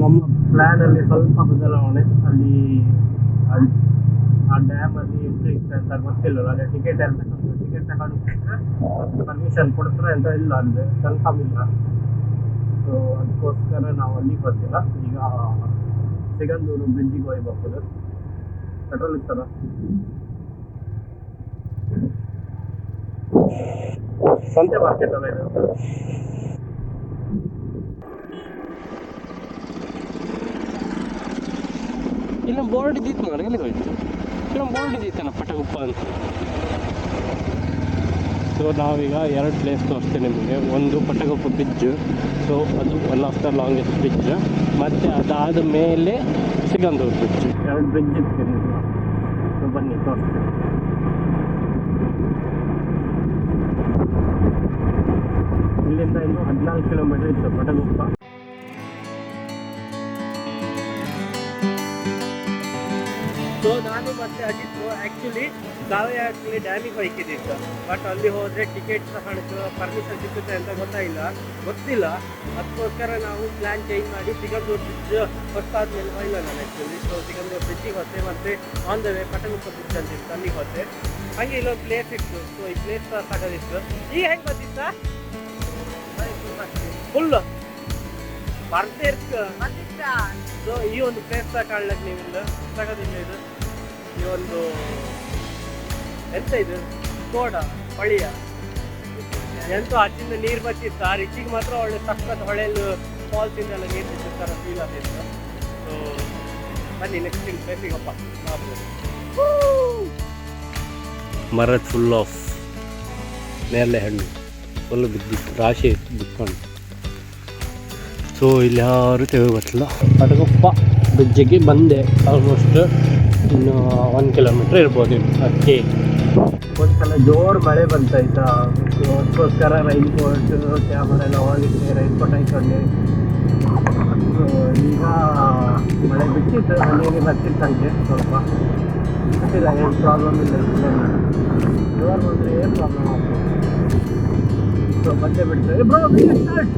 ನಮ್ಮ ಪ್ಲ್ಯಾನಲ್ಲಿ ಸ್ವಲ್ಪ ಬದಲಾವಣೆ. ಅಲ್ಲಿ ಆ ಡ್ಯಾಮಲ್ಲಿ ಎಂಟ್ರಿ ಇತ್ತು ಅಂತ ಗೊತ್ತಿಲ್ಲ. ಅದೇ ಟಿಕೆಟ್ ಇರಬೇಕಂತ ಟಿಕೆಟ್ ತಗೊಂಡಿದ್ರೆ ಪರ್ಮಿಷನ್ ಕೊಡ್ತಾರೆ ಅಂತ ಇಲ್ಲ, ಅಲ್ಲಿ ಕನ್ಫರ್ಮ್ ಇಲ್ಲ. ಸೊ ಅದಕ್ಕೋಸ್ಕರ ನಾವು ಅಲ್ಲಿಗೆ ಬರ್ತಿಲ್ಲ. ಈಗ ಸಿಗಂದೂರು ಬ್ರಿಡ್ಜಿಗೆ ಹೋಗಿ ಬರ್ಬೋದು. ಪೆಟ್ರೋಲ್ ಇತ್ತಲ್ಲ. ಸಂತೆ ಮಾರ್ಕೆಟ್ ಅಲ್ಲ ಇದು. ಇಲ್ಲ ಬೋರ್ಡ್ ಇದ್ದಿತ್ತು ನೋಡಿ, ಎಲ್ಲಿಗೆ ಹೋಯ್ತು? ಇಲ್ಲ ಬೋರ್ಡ್ ಇದ್ದಿತ್ತಲ್ಲ ಪಟಗುಪ್ಪ ಅಂತ. ಸೊ ನಾವೀಗ 2 ಪ್ಲೇಸ್ ತೋರಿಸ್ತೀನಿ ನಿಮಗೆ. ಒಂದು ಪಟಗುಪ್ಪ ಬ್ರಿಡ್ಜ್, ಸೊ ಅದು one of the longest bridge. ಮತ್ತು ಅದಾದ ಮೇಲೆ ಸಿಗಂದೂರು ಬ್ರಿಡ್ಜ್. 2 ಬ್ರಿಡ್ಜ್ ಇರ್ತೀನಿ. ಸೊ ಬನ್ನಿ ತೋರಿಸ್ತೀನಿ. ಇಲ್ಲಿಂದ ಇನ್ನು 14 ಕಿಲೋಮೀಟರ್ ಇತ್ತು ಪಟಗುಪ್ಪ. ಸೊ ನಾನು ಮತ್ತೆ ಅಜಿತ್ತು ಆ್ಯಕ್ಚುಲಿ ಕಾವ್ಯಾಕ್ಲಿ ಡ್ಯಾಮಿಗೆ ಹೋಯ್ಕಿದ್ದಿತ್ತು. ಬಟ್ ಅಲ್ಲಿ ಹೋದರೆ ಟಿಕೆಟ್ ತಗೊಳಕ್ಕೆ ಪರ್ಮಿಷನ್ ಸಿಗುತ್ತೆ ಅಂತ ಗೊತ್ತಿಲ್ಲ. ಅದಕ್ಕೋಸ್ಕರ ನಾವು ಪ್ಲ್ಯಾನ್ ಚೇಂಜ್ ಮಾಡಿ ಸಿಗಂದೂರು ಬ್ರಿಡ್ಜ್ ಹೊತ್ತಾದ್ಮೇಲೆ ಹೋಯ್ಲ್ಲ ನಾನು ಆ್ಯಕ್ಚುಲಿ. ಸೊ ಸಿಗಂದೂರು ಬ್ರಿಡ್ಜಿಗೆ ಹೋದೆ, ಮತ್ತು ಆನ್ ದ ವೇ ಪಟಗುಪ್ಪ ಬ್ರಿಡ್ಜ್ ಅಂತ ಇತ್ತು, ಅಲ್ಲಿಗೆ ಹೋದೆ. ಹಾಗೆ ಇಲ್ಲೊಂದು ಪ್ಲೇಸ್ ಇತ್ತು. ಸೊ ಈ ಪ್ಲೇಸ್ ತಗೋದಿತ್ತು. ಈಗ ಹೆಂಗೆ ಬಂದಿತ್ತ ಫುಲ್ ಬರ್ದೇ ಸೊ ಈ ಒಂದು ಪ್ಲೇಸ್ ತಗೊಳ್ಳಕ್ಕೆ ನೀವಿಲ್ಲ ತಗೋದಿಲ್ಲ. ಇದು ಈ ಒಂದು ಎಂತ ಇದು ಕೋಡ ಹೊಳಿಯ ಎಂತೂ ಹಚ್ಚಿಂದ ನೀರು ಬಚ್ಚಿತ್ತು. ಆ ರಿಚಿಗೆ ಮಾತ್ರ ಒಳ್ಳೆ ಸಖತ್ ಹೊಳೆಯಲು ಫಾಲ್ಸಿಂದೆಲ್ಲ ನೀರು ಬಿಟ್ಟಿರ್ತಾರೆ, ಫೀಲ್ ಆಗಿತ್ತು. ಸೊ ಬನ್ನಿ ನೆಕ್ಸ್ಟ್ ಪ್ಲೇಸಿಗಪ್ಪ. ಮರದ ಫುಲ್ ಆಫ್ ನೇರಳೆ ಹಣ್ಣು ಫುಲ್ ಬಿದ್ದಿತ್ತು, ರಾಶಿ ಬಿಟ್ಕೊಂಡು. ಸೊ ಇಲ್ಲಿ ಯಾರು ತೆಗೆದು ಬರ್ತಿಲ್ಲ. ಪಟಗುಪ್ಪ ಬ್ರಿಡ್ಜಿಗೆ ಬಂದೆ. ಆಲ್ಮೋಸ್ಟ್ ಇನ್ನು 1 ಕಿಲೋಮೀಟ್ರ್ ಇರ್ಬೋದು ಇನ್ನು. ಅದಕ್ಕೆ ಒಂದ್ಸಲ ಜೋರು ಮಳೆ ಬಂತಾಯ್ತಾ, ಅದಕ್ಕೋಸ್ಕರ ರೈನ್ ಕೋಟ್ ಕ್ಯಾಮರಾ ಎಲ್ಲ ಹೋಗಿದ್ದೆ, ರೈನ್ ಕೋಟ್ ಹಾಕೊಂಡೆ. ಈಗ ಮಳೆ ಬಿಟ್ಟಿತ್ತು, ಮನೆಗೆ ಬರ್ತಿತ್ತಂತೆ ಸ್ವಲ್ಪ. ಗೊತ್ತಿಲ್ಲ, ಏನು ಪ್ರಾಬ್ಲಮ್ ಇಲ್ಲ. ಜೋರು ಬಂದರೆ ಏನು ಪ್ರಾಬ್ಲಮ್ ಆಗ್ತದೆ. ಸೊ ಮತ್ತೆ ಬಿಡ್ತಾರೆ ಬ್ರೋ ಸ್ಟಾರ್ಟ್.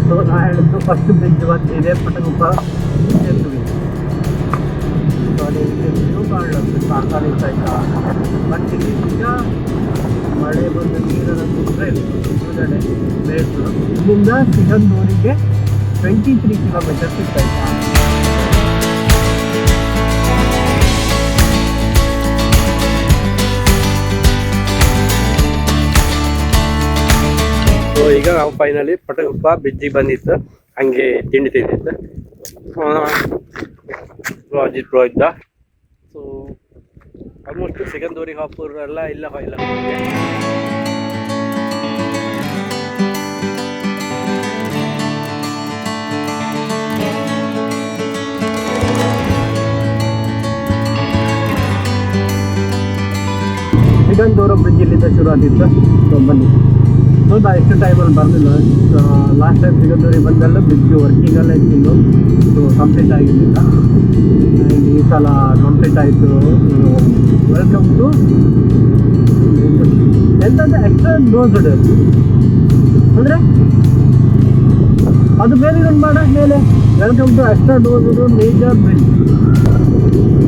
ಸೊ ನಾ ಹೇಳಿದ್ದು ಫಸ್ಟ್ ಬ್ರಿಡ್ಜ್ ಬಂದಿದೆ ಪಟಗುಪ್ಪ ಸೇತುವೆ. ಸೊ ನೀವು ಕಾಣಲು ಸಾಕಾಗಿತ್ತು ಆಯ್ತಾ. ಬಟ್ ಈಗ ಮಳೆ ಬಂದು ನೀರನ್ನು ಬಿಟ್ಟರೆ ಮುಳುಗಡೆ ಬೇಕು. ಇಲ್ಲಿಂದ ಸಿಗಂದೂರಿಗೆ 23 ಕಿಲೋಮೀಟರ್ಸ್ ಇತ್ತಾಯ್ತಾ. ಸೊ ಈಗ ನಾವು ಫೈನಲಿ ಪಟಗುಪ್ಪ ಬ್ರಿಡ್ಜಿಗೆ ಬಂದಿತ್ತು. ಹಂಗೆ ತಿಂಡಿ ತಿಂದಿತ್ತು. ಅಜಿತ್ ಬ್ರೋ ಇದ್ದ. ಸೊ ಆಲ್ಮೋಸ್ಟ್ ಸಿಗಂದೂರಿಗೆ ಹಾಪುರ್ ಎಲ್ಲ ಇಲ್ಲ ಸಿಗಂದೂರು ಬ್ರಿಡ್ಜ್ ಇಲ್ಲಿಂದ ಶುರು ಆದಿತ್ತು. ಸೊ ಬನ್ನಿ. ಸೊ ನಾ ಎಷ್ಟು ಟೈಮಲ್ಲಿ ಬರಲಿಲ್ಲ. ಲಾಸ್ಟ್ ಟೈಮ್ ಸಿಗಂದೂರಿಗೆ ಬಂದೆಲ್ಲ ಬ್ರಿಡ್ಜು ವರ್ಕಿಂಗೆಲ್ಲ ಇತ್ತು. ಸೊ ಕಂಪ್ಲೀಟ್ ಆಗಿರಲಿಲ್ಲ. ಈ ಸಲ ಕಂಪ್ಲೀಟ್ ಆಯಿತು. ವೆಲ್ಕಮ್ ಟು ಎಂತಂದರೆ ಎಕ್ಸ್ಟ್ರಾ ಡೋಸ್ಡ್ ಅಂದರೆ ಅದು ಮೇಲೆ ಇದನ್ನು ಮಾಡೋಕ್ಕೆ ಮೇಲೆ welcome to extradosed major bridge.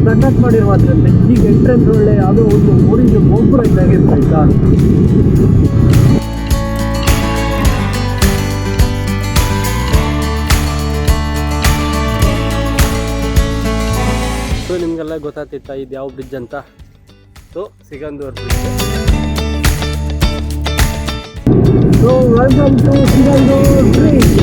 ಸಖತ್ ಮಾಡಿರುವ ಮಾತ್ರ ಬ್ರಿಡ್ಜಿಗೆ ಎಂಟ್ರೆನ್ಸ್ ಒಳ್ಳೆ ಯಾವುದೋ ಒಂದು ಊರಿಗೆ ಗೋಪುರ ಇದ್ದಾಗಿತ್ತು ಆಯ್ತಾ. ಸೊ ನಿಮಗೆಲ್ಲ ಗೊತ್ತಾಗ್ತಿತ್ತ ಇದು ಯಾವ ಬ್ರಿಡ್ಜ್ ಅಂತ. So Sigandur bridge. So welcome to Sigandur bridge.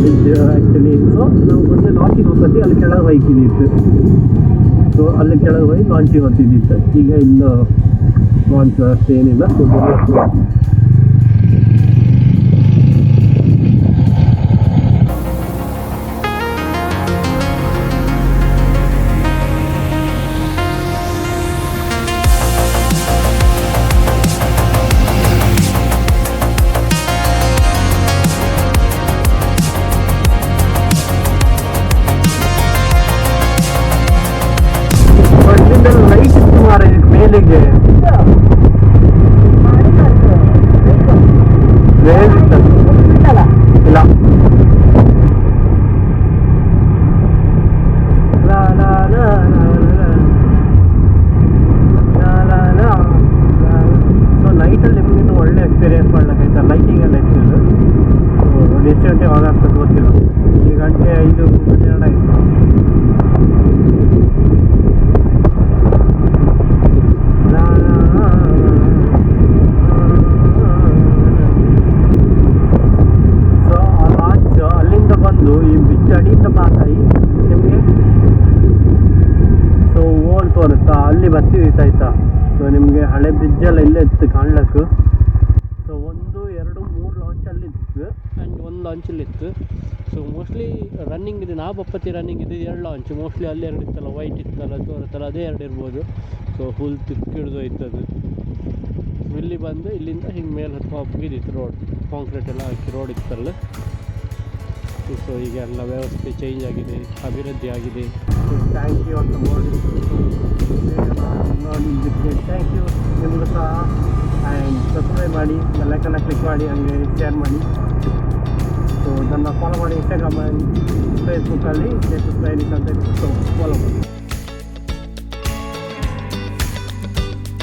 Bridge actually. So ನಾವು ಮೊದಲೇ ಲಾಂಚಿಗೆ ಹೋಗ್ತಿ ಅಲ್ಲಿ ಕೆಳಗೆ ಹೋಯ್ತಿದ್ದಿತ್ತು. ಸೊ ಅಲ್ಲಿ ಕೆಳಗೆ ಹೋಗಿ ಲಾಂಚಿಗೆ ಹೊತ್ತಿದ್ದಿತ್ತು. ಈಗ ಇನ್ನು ಲಾಂಚ್ ಅಷ್ಟು ಏನಿಲ್ಲ. ಸೊ ಲೈಟ್ ಇತ್ತು ಮಾರ ಮೇಲಿಗೆ ಇಲ್ಲ. ಸೊ ನೈಟಲ್ಲಿ ನಿಮ್ಗಿನ್ನು ಒಳ್ಳೆ ಎಕ್ಸ್ಪೀರಿಯನ್ಸ್ ಮಾಡ್ಲಿಕ್ಕೆ ಲೈಟಿಂಗ್ ಎಲ್ಲ ಇರ್ತಿದ್ದು. ಸೊ ಎಷ್ಟು ಗಂಟೆ ಆಗಾಗ್ತದೆ ಗೊತ್ತಿಲ್ಲ. ಈ ಗಂಟೆ 5:12 ಆಯಿತು. ಬಂದು ಈ ಬ್ರಿಡ್ಜ್ ಅಡಿಯಿಂದ ಪಾಸ್ ಆಗಿ ನಿಮಗೆ ಸೊ ಓಲ್ ತೋರುತ್ತಾ ಅಲ್ಲಿ ಬರ್ತೀವಿ ಆಯ್ತಾ. ಸೊ ನಿಮಗೆ ಹಳೆ ಬ್ರಿಡ್ಜೆಲ್ಲ ಇಲ್ಲೇ ಇತ್ತು ಕಾಣ್ಲಕ್ಕೆ. ಸೊ 1, 2, 3 ಲಾಂಚಲ್ಲಿತ್ತು ಆ್ಯಂಡ್ 1 ಲಾಂಚಲ್ಲಿತ್ತು. ಸೊ ಮೋಸ್ಟ್ಲಿ ರನ್ನಿಂಗ್ ಇದೆ, ನಾ ಬಪ್ಪತ್ತಿ ರನ್ನಿಂಗ್ ಇದೆ 2 ಲಾಂಚ್. ಮೋಸ್ಟ್ಲಿ ಅಲ್ಲಿ 2 ಇತ್ತಲ್ಲ, ವೈಟ್ ಇತ್ತಲ್ಲ ತೋರುತ್ತಲ್ಲ, ಅದೇ 2 ಇರ್ಬೋದು. ಸೊ ಫುಲ್ ತಿಕ್ಕಿಡ್ದು ಹೋಯ್ತದು. ಇಲ್ಲಿ ಬಂದು ಇಲ್ಲಿಂದ ಹಿಂಗೆ ಮೇಲೆ ಹತ್ಕೊಂಡಿತ್ತು ರೋಡ್, ಕಾಂಕ್ರೀಟ್ ಎಲ್ಲ ಹಾಕಿ ರೋಡ್ ಇತ್ತಲ್ಲ. ಸೊ ಈಗ ಎಲ್ಲ ವ್ಯವಸ್ಥೆ ಚೇಂಜ್ ಆಗಿದೆ, ಅಭಿವೃದ್ಧಿ ಆಗಿದೆ. ಥ್ಯಾಂಕ್ ಯು ಅಂತ ನೋಡಿದ್ದಕ್ಕೆ ಥ್ಯಾಂಕ್ ಯು ನಿಮಗೂ ಸಹ. ಆ್ಯಂಡ್ ಸಬ್ಸ್ಕ್ರೈಬ್ ಮಾಡಿ, ಬೆಲ್ಲೈಕನ್ನ ಕ್ಲಿಕ್ ಮಾಡಿ, ಹಂಗೆ ಶೇರ್ ಮಾಡಿ. ಸೊ ನನ್ನ ಫಾಲೋ ಮಾಡಿ ಇನ್ಸ್ಟಾಗ್ರಾಮ್, ಫೇಸ್ಬುಕ್ಕಲ್ಲಿ ಜೇಸಸ್ ಡೈರೀಸ್ ಅಂತ ಫಾಲೋ ಮಾಡಿ.